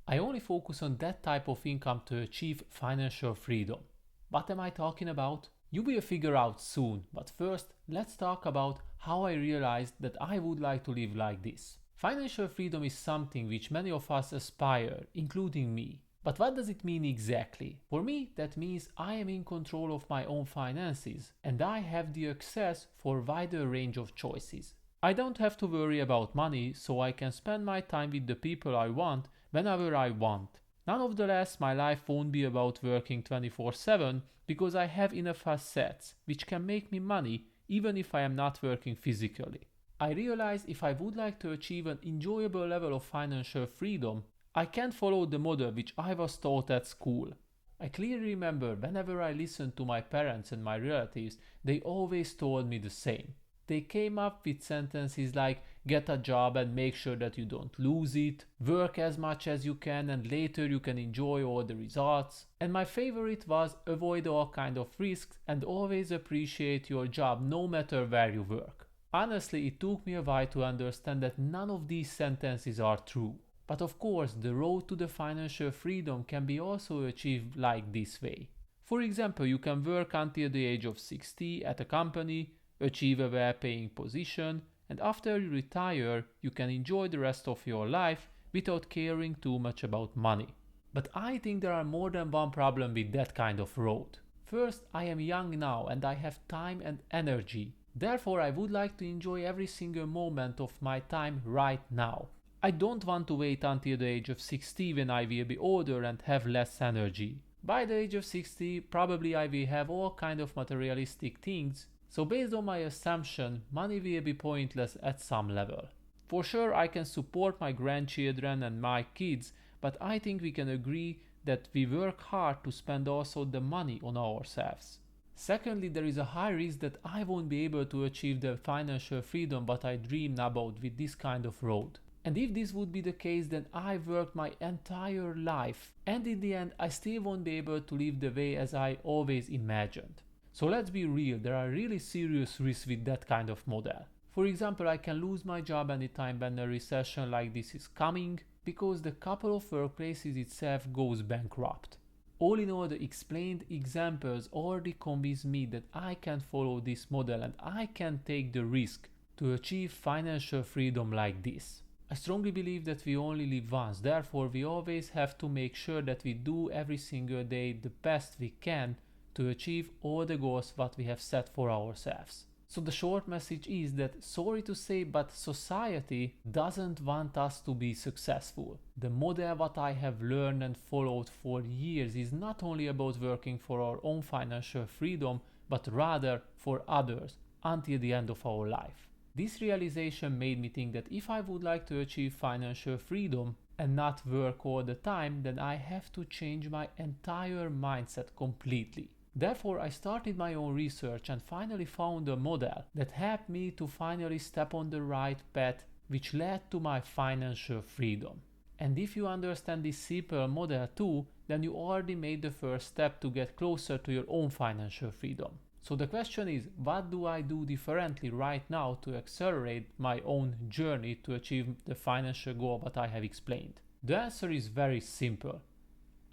I only focus on that type of income to achieve financial freedom. What am I talking about? You will figure out soon, but first, let's talk about how I realized that I would like to live like this. Financial freedom is something which many of us aspire, including me. But what does it mean exactly? For me, that means I am in control of my own finances and I have the access for a wider range of choices. I don't have to worry about money, so I can spend my time with the people I want whenever I want. Nonetheless, my life won't be about working 24/7 because I have enough assets which can make me money even if I am not working physically. I realize if I would like to achieve an enjoyable level of financial freedom, I can't follow the model which I was taught at school. I clearly remember whenever I listened to my parents and my relatives, they always told me the same. They came up with sentences like get a job and make sure that you don't lose it, work as much as you can and later you can enjoy all the results. And my favorite was avoid all kind of risks and always appreciate your job no matter where you work. Honestly, it took me a while to understand that none of these sentences are true. But of course, the road to the financial freedom can be also achieved like this way. For example, you can work until the age of 60 at a company, achieve a well-paying position, and after you retire, you can enjoy the rest of your life without caring too much about money. But I think there are more than one problem with that kind of road. First, I am young now and I have time and energy. Therefore, I would like to enjoy every single moment of my time right now. I don't want to wait until the age of 60 when I will be older and have less energy. By the age of 60, probably I will have all kind of materialistic things, so based on my assumption, money will be pointless at some level. For sure, I can support my grandchildren and my kids, but I think we can agree that we work hard to spend also the money on ourselves. Secondly, there is a high risk that I won't be able to achieve the financial freedom but I dreamed about with this kind of road. And if this would be the case, then I worked my entire life and in the end I still won't be able to live the way as I always imagined. So let's be real, there are really serious risks with that kind of model. For example, I can lose my job anytime when a recession like this is coming because the couple of workplaces itself goes bankrupt. All in all, the explained examples already convince me that I can follow this model and I can take the risk to achieve financial freedom like this. I strongly believe that we only live once, therefore we always have to make sure that we do every single day the best we can to achieve all the goals what we have set for ourselves. So the short message is that, sorry to say, but society doesn't want us to be successful. The model what I have learned and followed for years is not only about working for our own financial freedom, but rather for others until the end of our life. This realization made me think that if I would like to achieve financial freedom and not work all the time, then I have to change my entire mindset completely. Therefore, I started my own research and finally found a model that helped me to finally step on the right path, which led to my financial freedom. And if you understand this simple model too, then you already made the first step to get closer to your own financial freedom. So the question is, what do I do differently right now to accelerate my own journey to achieve the financial goal that I have explained? The answer is very simple.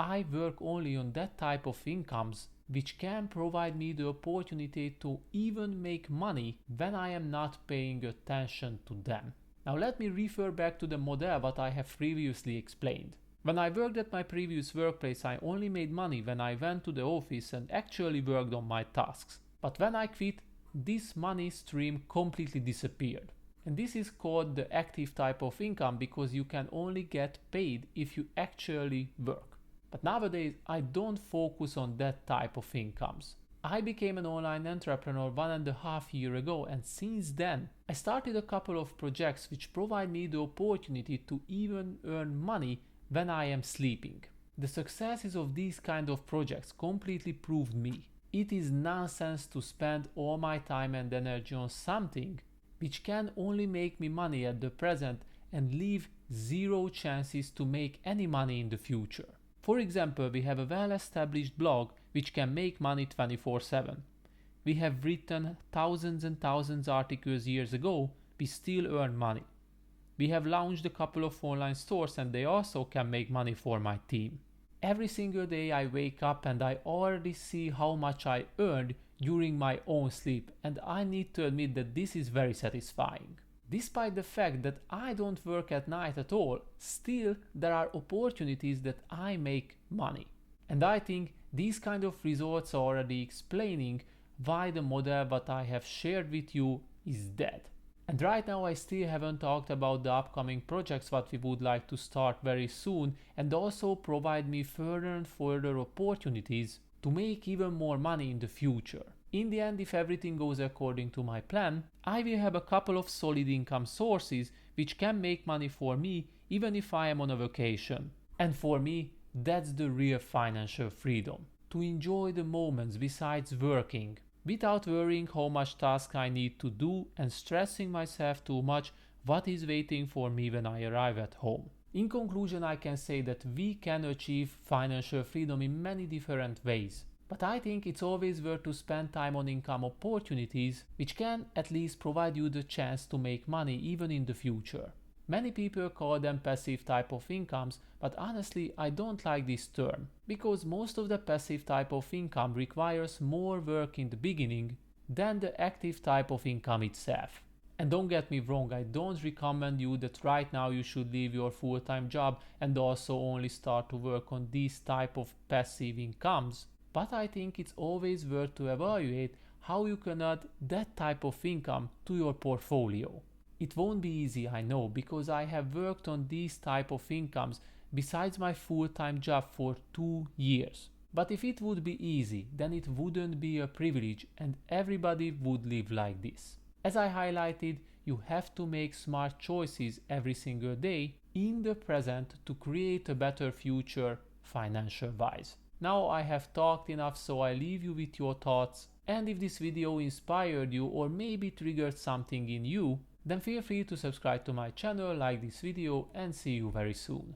I work only on that type of incomes which can provide me the opportunity to even make money when I am not paying attention to them. Now let me refer back to the model that I have previously explained. When I worked at my previous workplace, I only made money when I went to the office and actually worked on my tasks. But when I quit, this money stream completely disappeared. And this is called the active type of income because you can only get paid if you actually work. But nowadays, I don't focus on that type of incomes. I became an online entrepreneur 1.5 years ago, and since then, I started a couple of projects which provide me the opportunity to even earn money when I am sleeping. The successes of these kind of projects completely proved me. It is nonsense to spend all my time and energy on something which can only make me money at the present and leave zero chances to make any money in the future. For example, we have a well-established blog which can make money 24/7. We have written thousands and thousands of articles years ago, we still earn money. We have launched a couple of online stores and they also can make money for my team. Every single day I wake up and I already see how much I earned during my own sleep, and I need to admit that this is very satisfying. Despite the fact that I don't work at night at all, still there are opportunities that I make money. And I think these kind of results are already explaining why the model that I have shared with you is dead. And right now I still haven't talked about the upcoming projects that we would like to start very soon and also provide me further and further opportunities to make even more money in the future. In the end, if everything goes according to my plan, I will have a couple of solid income sources which can make money for me even if I am on a vacation. And for me, that's the real financial freedom. To enjoy the moments besides working, without worrying how much task I need to do and stressing myself too much what is waiting for me when I arrive at home. In conclusion, I can say that we can achieve financial freedom in many different ways. But I think it's always worth to spend time on income opportunities which can at least provide you the chance to make money even in the future. Many people call them passive type of incomes, but honestly I don't like this term, because most of the passive type of income requires more work in the beginning than the active type of income itself. And don't get me wrong, I don't recommend you that right now you should leave your full-time job and also only start to work on these type of passive incomes. But I think it's always worth to evaluate how you can add that type of income to your portfolio. It won't be easy, I know, because I have worked on these type of incomes besides my full-time job for 2 years. But if it would be easy, then it wouldn't be a privilege and everybody would live like this. As I highlighted, you have to make smart choices every single day in the present to create a better future financial-wise. Now I have talked enough, so I leave you with your thoughts, and if this video inspired you or maybe triggered something in you, then feel free to subscribe to my channel, like this video, and see you very soon.